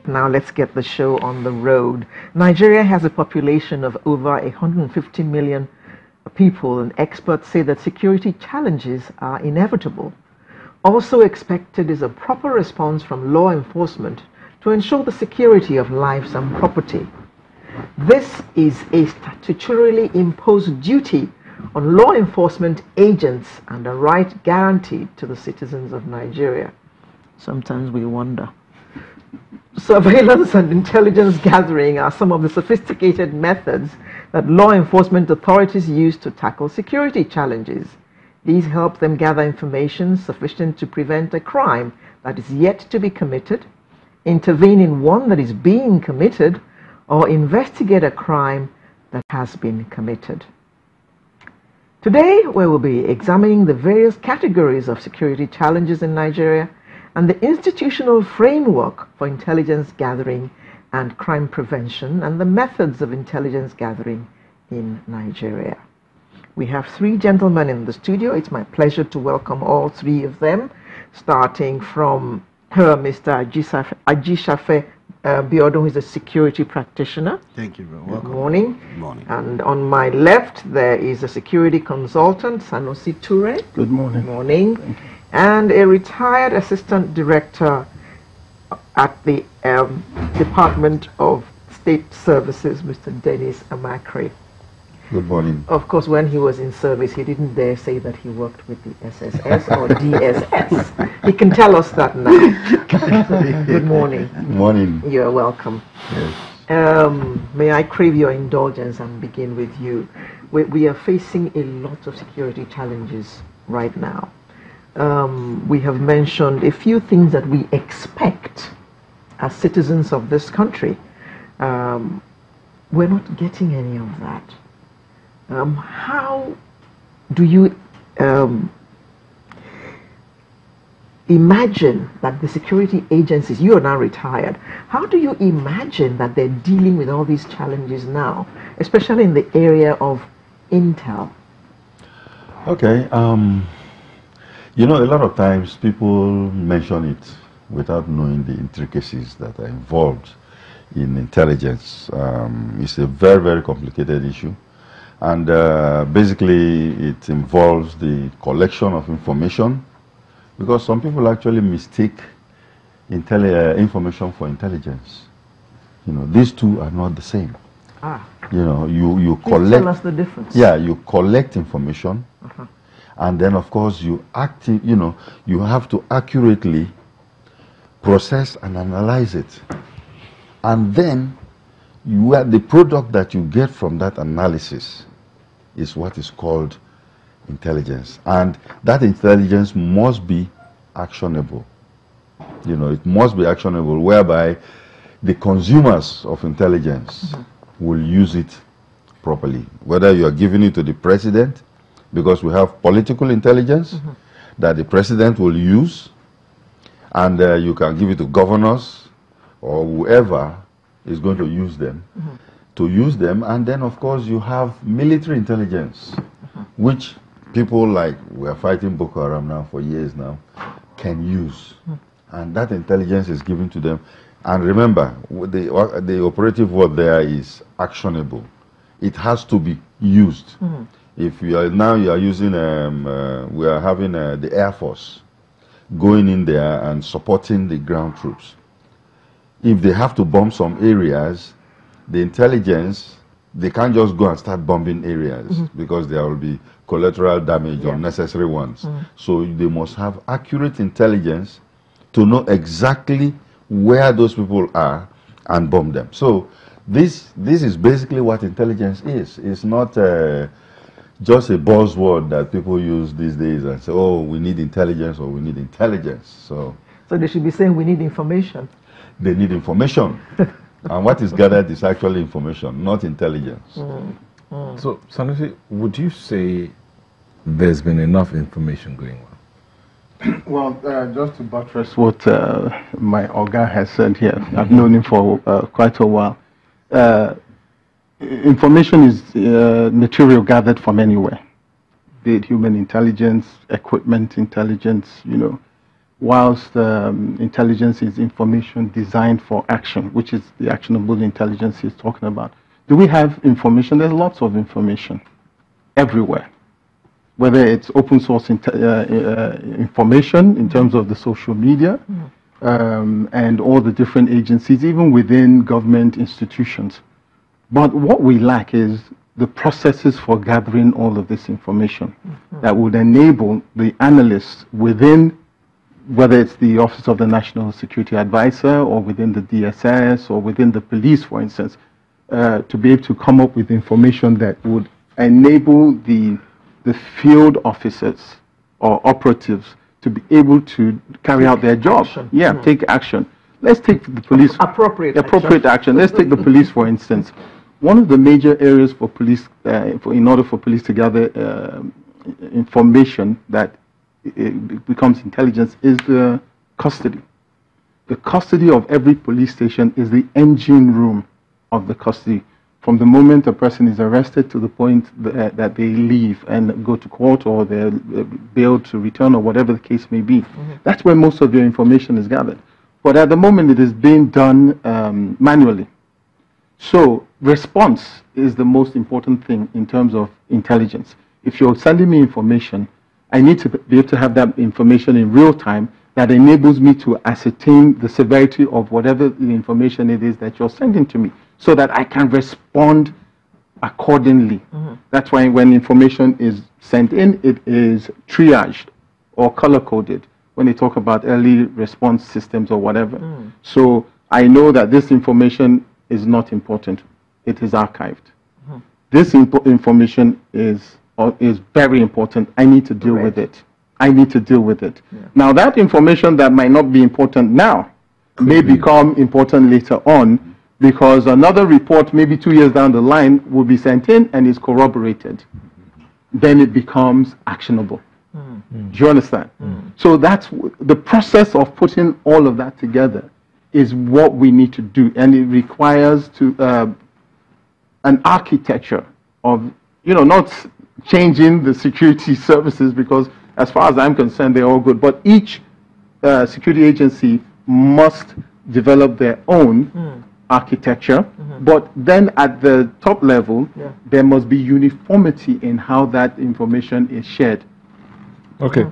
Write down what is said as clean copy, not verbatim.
now let's get the show on the road. Nigeria has a population of over 150 million people, and experts say that security challenges are inevitable. Also expected is a proper response from law enforcement to ensure the security of lives and property. This is a statutorily imposed duty on law enforcement agents and a right guaranteed to the citizens of Nigeria. Sometimes we wonder. Surveillance and intelligence gathering are some of the sophisticated methods that law enforcement authorities use to tackle security challenges. These help them gather information sufficient to prevent a crime that is yet to be committed, intervene in one that is being committed, or investigate a crime that has been committed. Today, we will be examining the various categories of security challenges in Nigeria and the institutional framework for intelligence gathering and crime prevention and the methods of intelligence gathering in Nigeria. We have three gentlemen in the studio. It's my pleasure to welcome all three of them, starting from Mr. Ajisafe Biodun, who is a security practitioner. Thank you. Welcome. Good morning. Good morning. And on my left, there is a security consultant, Sanusi Ture. Good morning. Good morning. And a retired assistant director at the Department of State Services, Mr. Dennis Amakre. Good morning. Of course, when he was in service, he didn't dare say that he worked with the SSS or DSS. He can tell us that now. Good morning. Good morning. You're welcome. Yes. May I crave your indulgence and begin with you? We are facing a lot of security challenges right now. We have mentioned a few things that we expect as citizens of this country. We're not getting any of that. How do you imagine that the security agencies, you are now retired, how do you imagine that they're dealing with all these challenges now, especially in the area of intel? Okay. You know, a lot of times people mention it without knowing the intricacies that are involved in intelligence. It's a very, very complicated issue. And basically, it involves the collection of information, because some people actually mistake information for intelligence. You know, these two are not the same. You know, you collect. Tell us the difference. Yeah, you collect information, and then of course you you have to accurately process and analyze it, and then the product that you get from that analysis is what is called intelligence, and that intelligence must be actionable. You know, it must be actionable, whereby the consumers of intelligence will use it properly. Whether you are giving it to the president, because we have political intelligence that the president will use, and you can give it to governors or whoever is going to use them. And then of course you have military intelligence, which people like, we are fighting Boko Haram now for years now, can use. And that intelligence is given to them. And remember, the operative word there is actionable. It has to be used. If you are using, we are having the Air Force going in there and supporting the ground troops. If they have to bomb some areas, the intelligence, they can't just go and start bombing areas because there will be collateral damage, unnecessary ones. So they must have accurate intelligence to know exactly where those people are and bomb them. So this is basically what intelligence is. It's not just a buzzword that people use these days and say, oh, we need intelligence, or we need intelligence. So they should be saying we need information. They need information. And what is gathered is actually information, not intelligence. So, Sanusi, would you say there's been enough information going on? Well, just to buttress what my Oga has said here, I've known him for quite a while. Information is material gathered from anywhere, be it human intelligence, equipment intelligence, whilst intelligence is information designed for action, which is the actionable intelligence he's talking about. Do we have information? There's lots of information everywhere, whether it's open source information in terms of the social media and all the different agencies, even within government institutions. But what we lack is the processes for gathering all of this information that would enable the analysts within, whether it's the Office of the National Security Advisor or within the DSS or within the police, for instance, to be able to come up with information that would enable the field officers or operatives to be able to carry out their job. Action. Yeah, take action. Let's take the police. Appropriate action. Let's take the police, for instance. One of the major areas for police, in order for police to gather information that it becomes intelligence, is the custody. The custody of every police station is the engine room of the custody. From the moment a person is arrested to the point that they leave and go to court or they're bailed to return or whatever the case may be. That's where most of your information is gathered. But at the moment it is being done manually. So response is the most important thing in terms of intelligence. If you're sending me information, I need to be able to have that information in real time that enables me to ascertain the severity of whatever the information it is that you're sending to me, so that I can respond accordingly. That's why when information is sent in, it is triaged or color-coded when they talk about early response systems or whatever. So I know that this information is not important. It is archived. This information is very important. I need to deal with it. I need to deal with it. Now, that information that might not be important now may become important later on, because another report, maybe 2 years down the line, will be sent in and is corroborated. Then it becomes actionable. Do you understand? So that's the process of putting all of that together is what we need to do, and it requires an architecture of, not changing the security services, because as far as I'm concerned, they're all good, but each security agency must develop their own architecture, but then at the top level, there must be uniformity in how that information is shared. Okay,